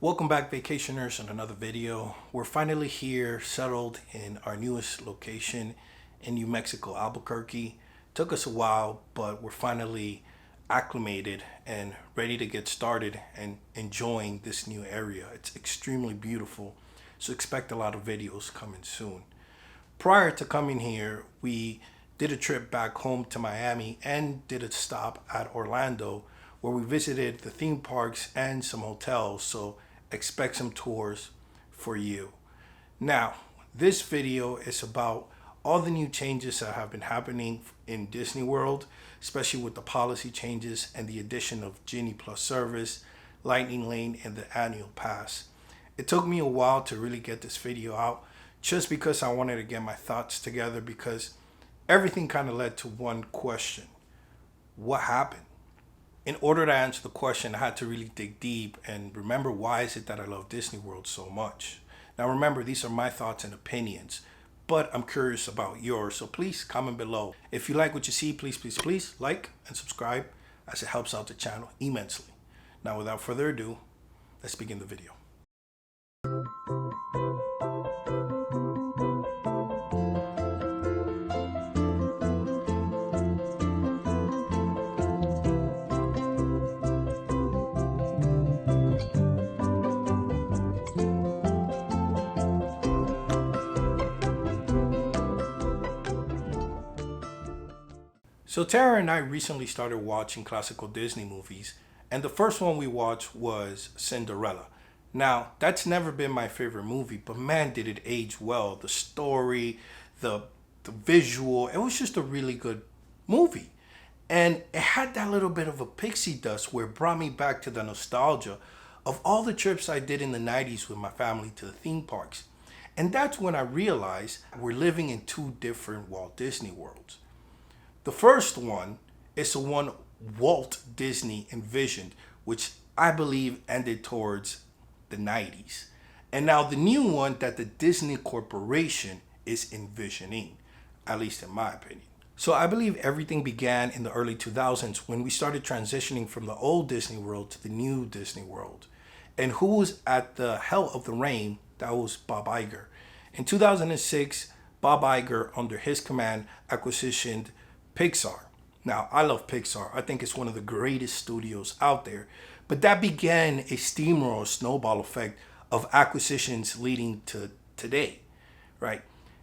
Welcome back, vacationers, on another video. We're finally here, settled in our newest location in New Mexico, Albuquerque. Took us a while, but we're finally acclimated and ready to get started and enjoying this new area. It's extremely beautiful, so expect a lot of videos coming soon. Prior to coming here, we did a trip back home to Miami and did a stop at Orlando where we visited the theme parks and some hotels. So expect some tours for you. Now, this video is about all the new changes that have been happening in Disney World, especially with the policy changes and the addition of Genie Plus service, Lightning Lane, and the annual pass. It took me a while to really get this video out just because I wanted to get my thoughts together, because everything kind of led to one question: what happened? In order to answer the question, I had to really dig deep and remember, why is it that I love Disney World so much? Now remember, these are my thoughts and opinions, but I'm curious about yours, so please comment below. If you like what you see, please like and subscribe, as it helps out the channel immensely. Now without further ado, let's begin the video. So Tara and I recently started watching classical Disney movies, and the first one we watched was Cinderella. Now, that's never been my favorite movie, but man, did it age well. The story, the visual, it was just a really good movie. And it had that little bit of a pixie dust where it brought me back to the nostalgia of all the trips I did in the 90s with my family to the theme parks. And that's when I realized we're living in two different Walt Disney Worlds. The first one is the one Walt Disney envisioned, which I believe ended towards the 90s. And now the new one that the Disney Corporation is envisioning, at least in my opinion. So I believe everything began in the early 2000s when we started transitioning from the old Disney World to the new Disney World. And who was at the helm of the reign? That was Bob Iger. In 2006, Bob Iger, under his command, acquisitioned Pixar. Now, I love Pixar. I think it's one of the greatest studios out there. But that began a steamroll, snowball effect of acquisitions leading to today, right?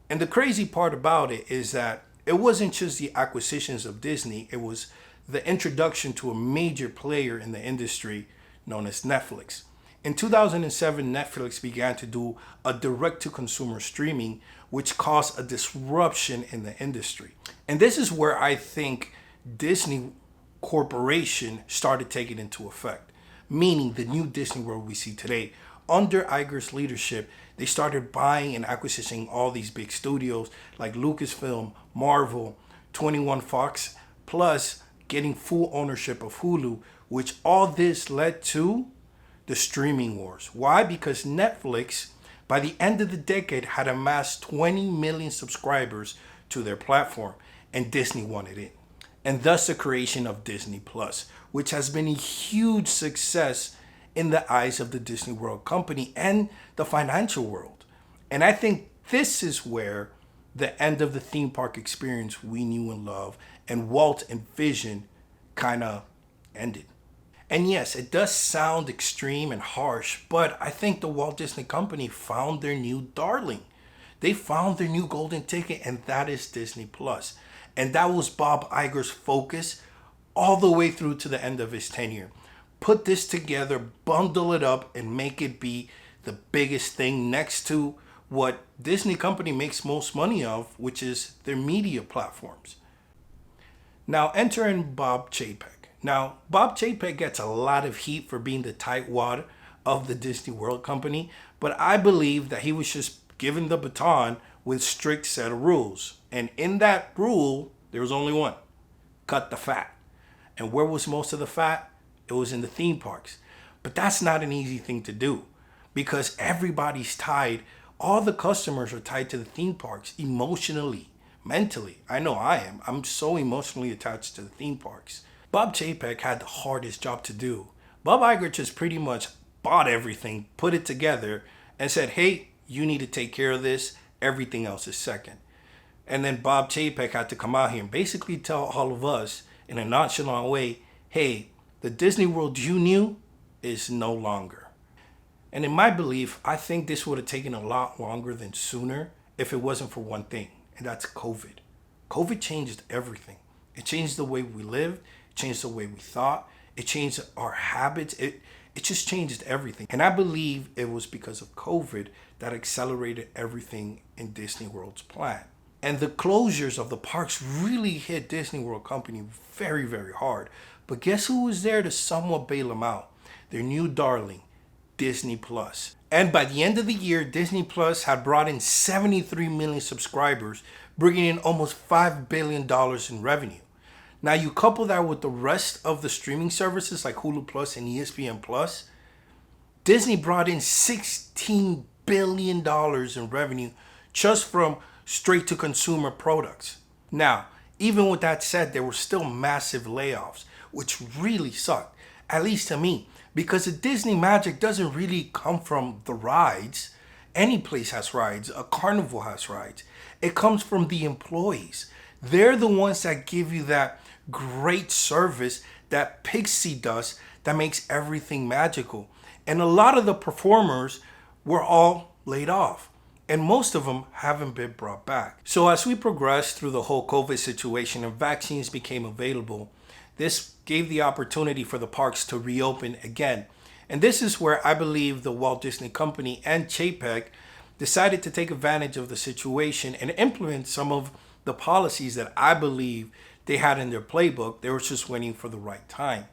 And the crazy part about it is that it wasn't just the acquisitions of Disney. It was the introduction to a major player in the industry known as Netflix. In 2007, Netflix began to do a direct-to-consumer streaming, which caused a disruption in the industry. And this is where I think Disney Corporation started taking into effect, meaning the new Disney World we see today. Under Iger's leadership, they started buying and acquiring all these big studios like Lucasfilm, Marvel, 21 Fox, plus getting full ownership of Hulu, which all this led to the streaming wars. Why? Because Netflix, by the end of the decade, had amassed 20 million subscribers to their platform, and Disney wanted it. And thus the creation of Disney Plus, which has been a huge success in the eyes of the Disney World company and the financial world. And I think this is where the end of the theme park experience we knew and loved and Walt envisioned kind of ended. And yes, it does sound extreme and harsh, but I think the Walt Disney Company found their new darling. They found their new golden ticket, and that is Disney Plus. And that was Bob Iger's focus all the way through to the end of his tenure. Put this together, bundle it up, and make it be the biggest thing next to what Disney Company makes most money of, which is their media platforms. Now enter in Bob Chapek. Now, Bob Chapek gets a lot of heat for being the tightwad of the Disney World Company, but I believe that he was just given the baton with strict set of rules. And in that rule, there was only one: cut the fat. And where was most of the fat? It was in the theme parks. But that's not an easy thing to do, because everybody's tied. All the customers are tied to the theme parks emotionally, mentally. I know I am. I'm so emotionally attached to the theme parks. Bob Chapek had the hardest job to do. Bob Iger just pretty much bought everything, put it together, and said, hey, you need to take care of this. Everything else is second. And then Bob Chapek had to come out here and basically tell all of us in a nonchalant way, hey, the Disney World you knew is no longer. And in my belief, I think this would have taken a lot longer than sooner if it wasn't for one thing, and that's COVID. COVID changed everything. It changed the way we lived, it changed the way we thought, it changed our habits, it just changed everything. And I believe it was because of COVID that accelerated everything in Disney World's plan. And the closures of the parks really hit Disney World Company very, very hard. But guess who was there to somewhat bail them out? Their new darling, Disney Plus. And by the end of the year, Disney Plus had brought in 73 million subscribers, bringing in almost $5 billion in revenue. Now you couple that with the rest of the streaming services like Hulu Plus and ESPN Plus, Disney brought in $16 billion in revenue just from straight to consumer products. Now, even with that said, there were still massive layoffs, which really sucked, at least to me, because the Disney magic doesn't really come from the rides. Any place has rides, a carnival has rides. It comes from the employees. They're the ones that give you that great service, that pixie dust that makes everything magical. And a lot of the performers were all laid off, and most of them haven't been brought back. So as we progressed through the whole COVID situation and vaccines became available, this gave the opportunity for the parks to reopen again. And this is where I believe the Walt Disney Company and Chapek decided to take advantage of the situation and implement some of the policies that I believe they had in their playbook. They were just waiting for the right time.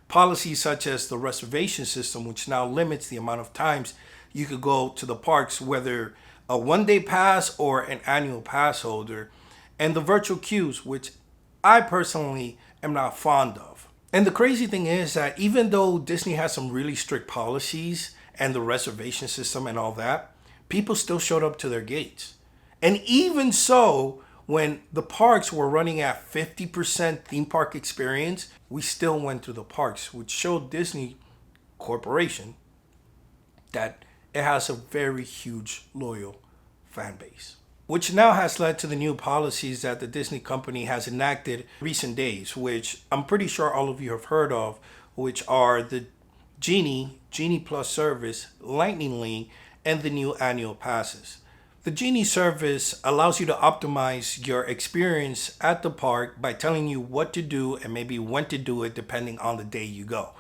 Policies such as the reservation system, which now limits the amount of times you could go to the parks, whether a one-day pass or an annual pass holder, and the virtual queues, which I personally am not fond of. And the crazy thing is that even though Disney has some really strict policies and the reservation system and all that, people still showed up to their gates. And even so, when the parks were running at 50% theme park experience, we still went through the parks, which showed Disney Corporation that it has a very huge loyal fan base, which now has led to the new policies that the Disney company has enacted recent days, which I'm pretty sure all of you have heard of, which are the Genie Plus service, Lightning Lane, and the new annual passes. The Genie service allows you to optimize your experience at the park by telling you what to do and maybe when to do it depending on the day you go,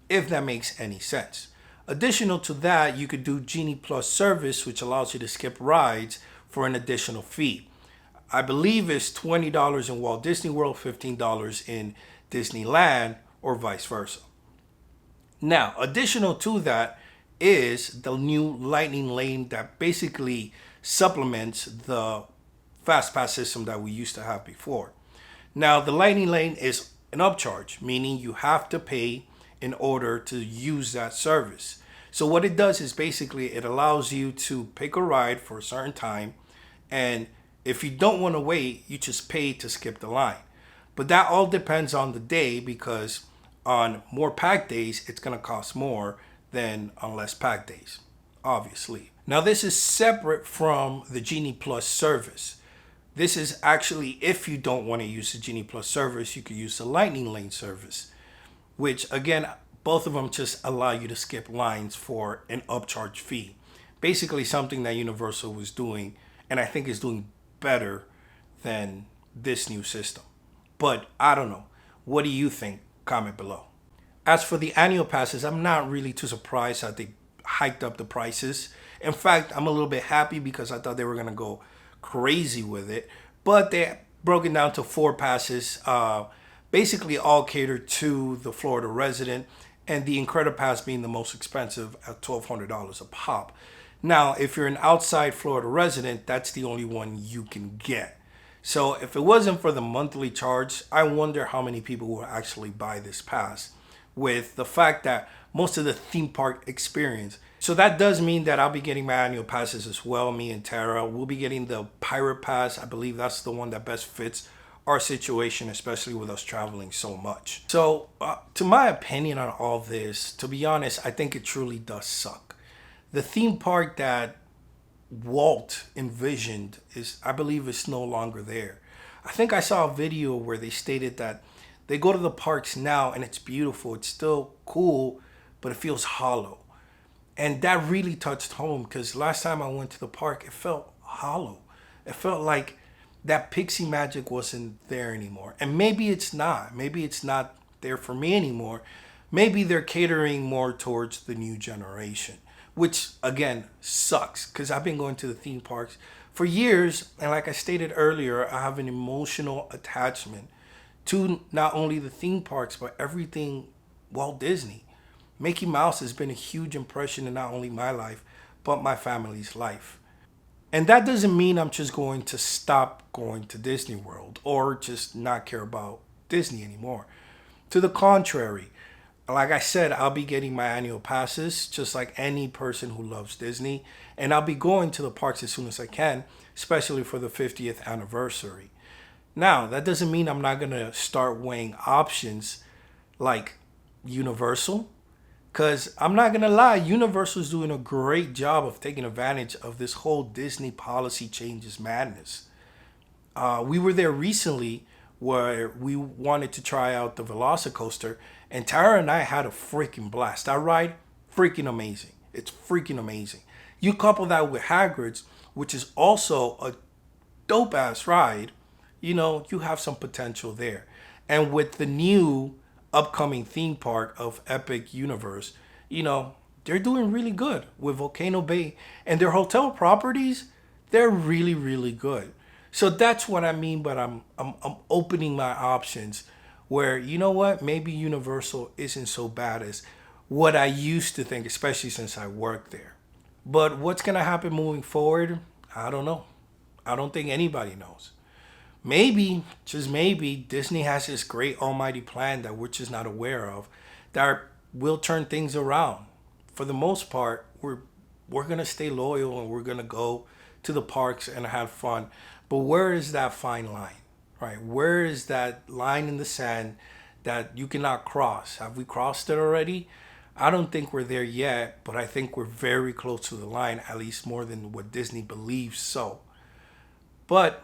if that makes any sense. Additional to that, you could do Genie Plus service, which allows you to skip rides for an additional fee. I believe it's $20 in Walt Disney World, $15 in Disneyland, or vice versa. Now, additional to that is the new Lightning Lane that basically supplements the Fast Pass system that we used to have before. Now, the Lightning Lane is an upcharge, meaning you have to pay in order to use that service. So what it does is basically it allows you to pick a ride for a certain time, and if you don't want to wait, you just pay to skip the line. But that all depends on the day, because on more packed days, it's going to cost more than on less packed days, obviously. Now, this is separate from the Genie Plus service. This is actually, if you don't want to use the Genie Plus service, you could use the Lightning Lane service, which again, both of them just allow you to skip lines for an upcharge fee. Basically something that Universal was doing, and I think is doing better than this new system. But I don't know. What do you think? Comment below. As for the annual passes, I'm not really too surprised that they hiked up the prices. In fact, I'm a little bit happy because I thought they were going to go crazy with it. But they broke it down to 4 passes, basically all catered to the Florida resident, and the Incredipass being the most expensive at $1,200 a pop. Now, if you're an outside Florida resident, that's the only one you can get. So if it wasn't for the monthly charge, I wonder how many people will actually buy this pass, with the fact that most of the theme park experience. So that does mean that I'll be getting my annual passes as well. Me and Tara will be getting the Pirate Pass. I believe that's the one that best fits our situation, especially with us traveling so much. So, to my opinion on all this, to be honest, I think it truly does suck. The theme park that Walt envisioned is, I believe, is no longer there. I think I saw a video where they stated that they go to the parks now and it's beautiful, it's still cool, but it feels hollow. And that really touched home because last time I went to the park, it felt hollow. It felt like that pixie magic wasn't there anymore. And maybe it's not. Maybe it's not there for me anymore. Maybe they're catering more towards the new generation, which again sucks because I've been going to the theme parks for years. And like I stated earlier, I have an emotional attachment to not only the theme parks, but everything Walt Disney. Mickey Mouse has been a huge impression in not only my life, but my family's life. And that doesn't mean I'm just going to stop going to Disney World or just not care about Disney anymore. To the contrary, like I said, I'll be getting my annual passes just like any person who loves Disney. And I'll be going to the parks as soon as I can, especially for the 50th anniversary. Now, that doesn't mean I'm not going to start weighing options like Universal. Because I'm not going to lie, Universal's doing a great job of taking advantage of this whole Disney policy changes madness. We were there recently where we wanted to try out the Velocicoaster, and Tara and I had a freaking blast. That ride, freaking amazing. It's freaking amazing. You couple that with Hagrid's, which is also a dope-ass ride, you have some potential there. And with the new upcoming theme park of Epic Universe, they're doing really good with Volcano Bay, and their hotel properties, they're really, really good. So that's what I mean, but I'm opening my options where, you know what, maybe Universal isn't so bad as what I used to think, especially since I worked there. But what's going to happen moving forward? I don't know. I don't think anybody knows. Maybe, just maybe, Disney has this great almighty plan that we're just not aware of that will turn things around. For the most part, we're going to stay loyal and we're going to go to the parks and have fun. But where is that fine line, right? Where is that line in the sand that you cannot cross? Have we crossed it already? I don't think we're there yet, but I think we're very close to the line, at least more than what Disney believes so. But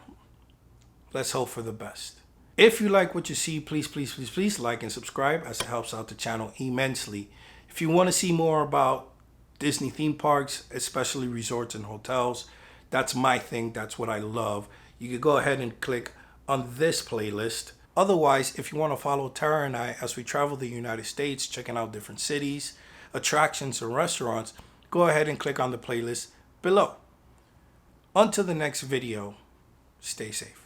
let's hope for the best. If you like what you see, please like and subscribe, as it helps out the channel immensely. If you want to see more about Disney theme parks, especially resorts and hotels, that's my thing. That's what I love. You can go ahead and click on this playlist. Otherwise, if you want to follow Tara and I as we travel the United States, checking out different cities, attractions, and restaurants, go ahead and click on the playlist below. Until the next video, stay safe.